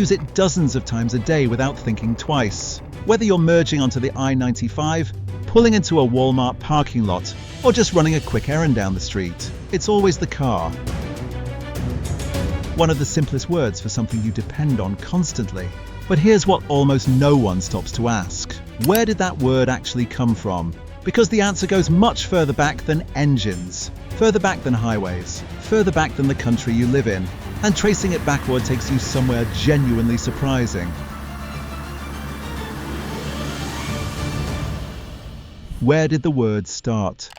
use it dozens of times a day without thinking twice. Whether you're merging onto the I-95, pulling into a Walmart parking lot, or just running a quick errand down the street, it's always the car. One of the simplest words for something you depend on constantly. But here's what almost no one stops to ask. Where did that word actually come from? Because the answer goes much further back than engines, further back than highways, further back than the country you live in, and tracing it backward takes you somewhere genuinely surprising. Where did the word start?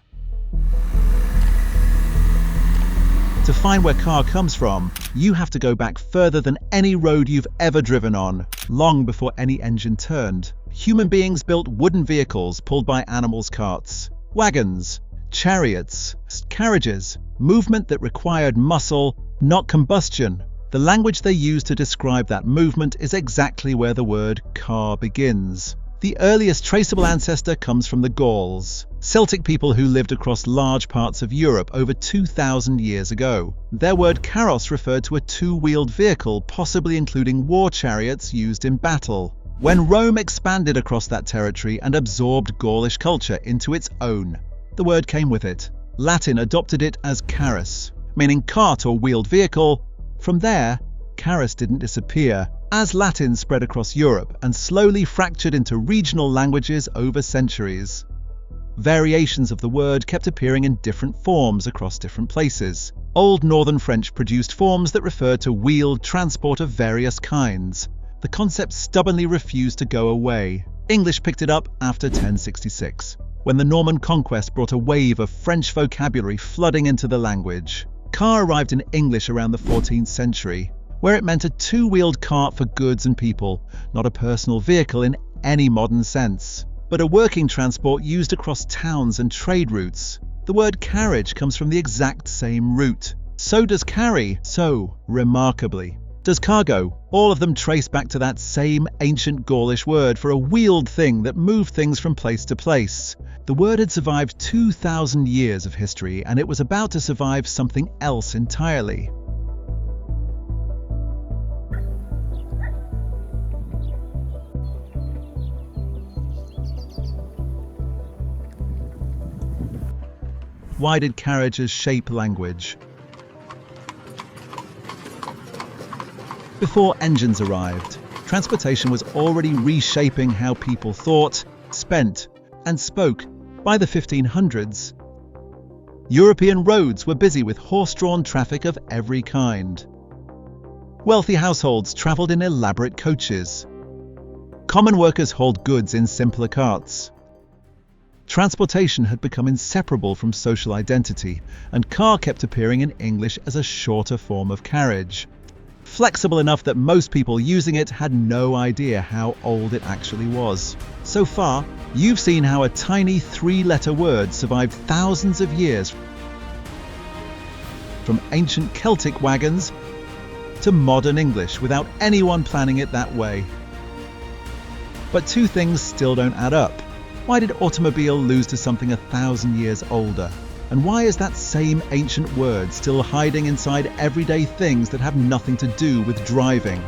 To find where car comes from, you have to go back further than any road you've ever driven on, long before any engine turned. Human beings built wooden vehicles pulled by animals' carts, wagons, chariots, carriages, movement that required muscle, not combustion. The language they use to describe that movement is exactly where the word car begins. The earliest traceable ancestor comes from the Gauls, Celtic people who lived across large parts of Europe over 2,000 years ago. Their word carros referred to a two-wheeled vehicle, possibly including war chariots used in battle. When Rome expanded across that territory and absorbed Gaulish culture into its own, the word came with it. Latin adopted it as carus, meaning cart or wheeled vehicle. From there, carus didn't disappear, as Latin spread across Europe and slowly fractured into regional languages over centuries. Variations of the word kept appearing in different forms across different places. Old Northern French produced forms that referred to wheeled transport of various kinds. The concept stubbornly refused to go away. English picked it up after 1066, when the Norman conquest brought a wave of French vocabulary flooding into the language. Car arrived in English around the 14th century, where it meant a two-wheeled cart for goods and people, not a personal vehicle in any modern sense, but a working transport used across towns and trade routes. The word carriage comes from the exact same root. So does carry, so remarkably does cargo. All of them trace back to that same ancient Gaulish word for a wheeled thing that moved things from place to place. The word had survived 2,000 years of history, and it was about to survive something else entirely. Why did carriages shape language? Before engines arrived, transportation was already reshaping how people thought, spent, and spoke. By the 1500s, European roads were busy with horse-drawn traffic of every kind. Wealthy households travelled in elaborate coaches. Common workers hauled goods in simpler carts. Transportation had become inseparable from social identity, and car kept appearing in English as a shorter form of carriage. Flexible enough that most people using it had no idea how old it actually was. So far, you've seen how a tiny three-letter word survived thousands of years, from ancient Celtic wagons to modern English, without anyone planning it that way. But two things still don't add up. Why did automobile lose to something 1,000 years older? And why is that same ancient word still hiding inside everyday things that have nothing to do with driving?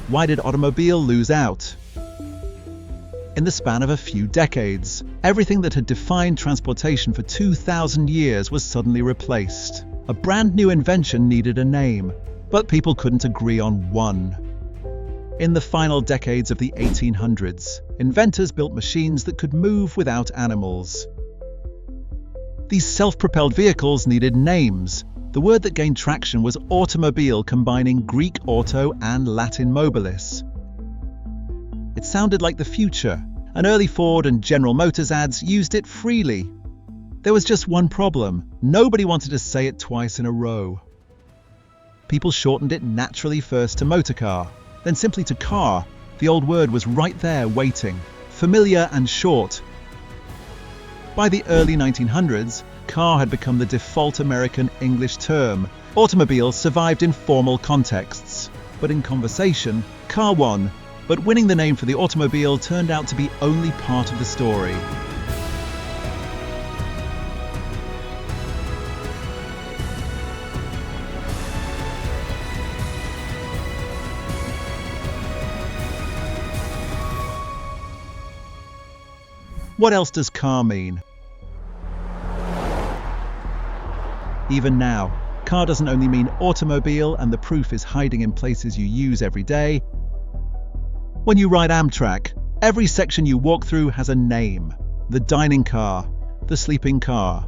Why did automobile lose out? In the span of a few decades, everything that had defined transportation for 2,000 years was suddenly replaced. A brand new invention needed a name, but people couldn't agree on one. In the final decades of the 1800s, inventors built machines that could move without animals. These self-propelled vehicles needed names. The word that gained traction was automobile, combining Greek auto and Latin mobilis. It sounded like the future, and early Ford and General Motors ads used it freely. There was just one problem. Nobody wanted to say it twice in a row. People shortened it naturally first to motorcar, then simply to car. The old word was right there waiting, familiar and short. By the early 1900s, car had become the default American English term. Automobile survived in formal contexts, but in conversation, car won. But winning the name for the automobile turned out to be only part of the story. What else does car mean? Even now, car doesn't only mean automobile, and the proof is hiding in places you use every day. When you ride Amtrak, every section you walk through has a name. The dining car, the sleeping car,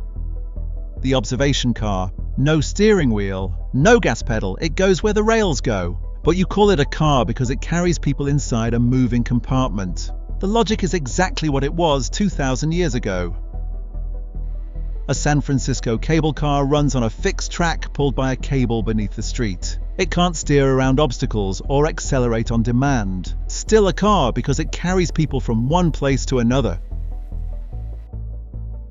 the observation car. No steering wheel, no gas pedal, it goes where the rails go. But you call it a car because it carries people inside a moving compartment. The logic is exactly what it was 2,000 years ago. A San Francisco cable car runs on a fixed track pulled by a cable beneath the street. It can't steer around obstacles or accelerate on demand. Still a car because it carries people from one place to another.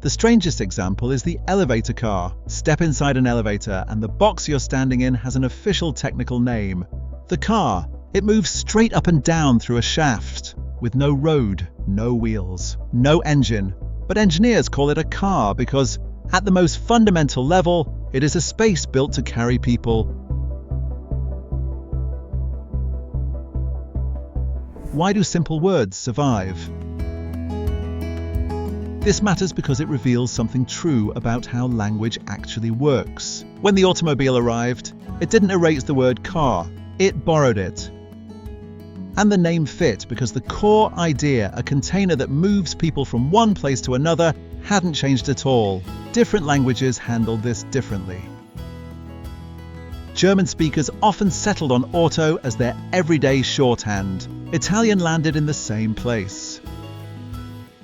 The strangest example is the elevator car. Step inside an elevator and the box you're standing in has an official technical name. The car. It moves straight up and down through a shaft, with no road, no wheels, no engine. But engineers call it a car because, at the most fundamental level, it is a space built to carry people. Why do simple words survive? This matters because it reveals something true about how language actually works. When the automobile arrived, it didn't erase the word car, it borrowed it. And the name fit because the core idea, a container that moves people from one place to another, hadn't changed at all. Different languages handled this differently. German speakers often settled on auto as their everyday shorthand. Italian landed in the same place.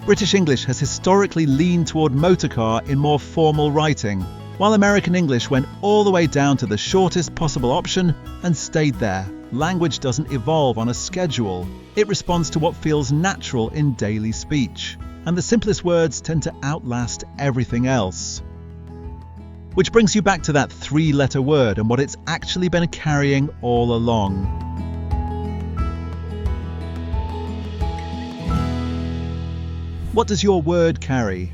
British English has historically leaned toward motorcar in more formal writing, while American English went all the way down to the shortest possible option and stayed there. Language doesn't evolve on a schedule. It responds to what feels natural in daily speech. And the simplest words tend to outlast everything else. Which brings you back to that three-letter word and what it's actually been carrying all along. What does your word carry?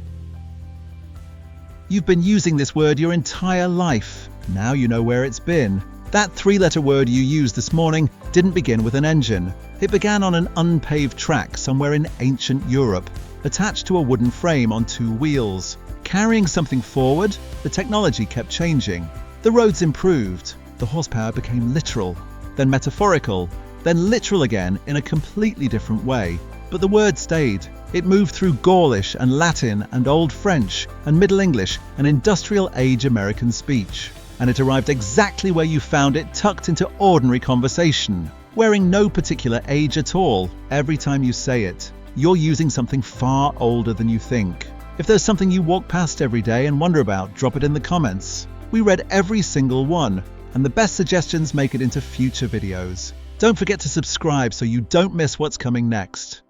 You've been using this word your entire life. Now you know where it's been. That three-letter word you used this morning didn't begin with an engine. It began on an unpaved track somewhere in ancient Europe, attached to a wooden frame on two wheels. Carrying something forward, the technology kept changing. The roads improved. The horsepower became literal, then metaphorical, then literal again in a completely different way. But the word stayed. It moved through Gaulish and Latin and Old French and Middle English and Industrial Age American speech. And it arrived exactly where you found it, tucked into ordinary conversation, wearing no particular age at all. Every time you say it, you're using something far older than you think. If there's something you walk past every day and wonder about, drop it in the comments. We read every single one, and the best suggestions make it into future videos. Don't forget to subscribe so you don't miss what's coming next.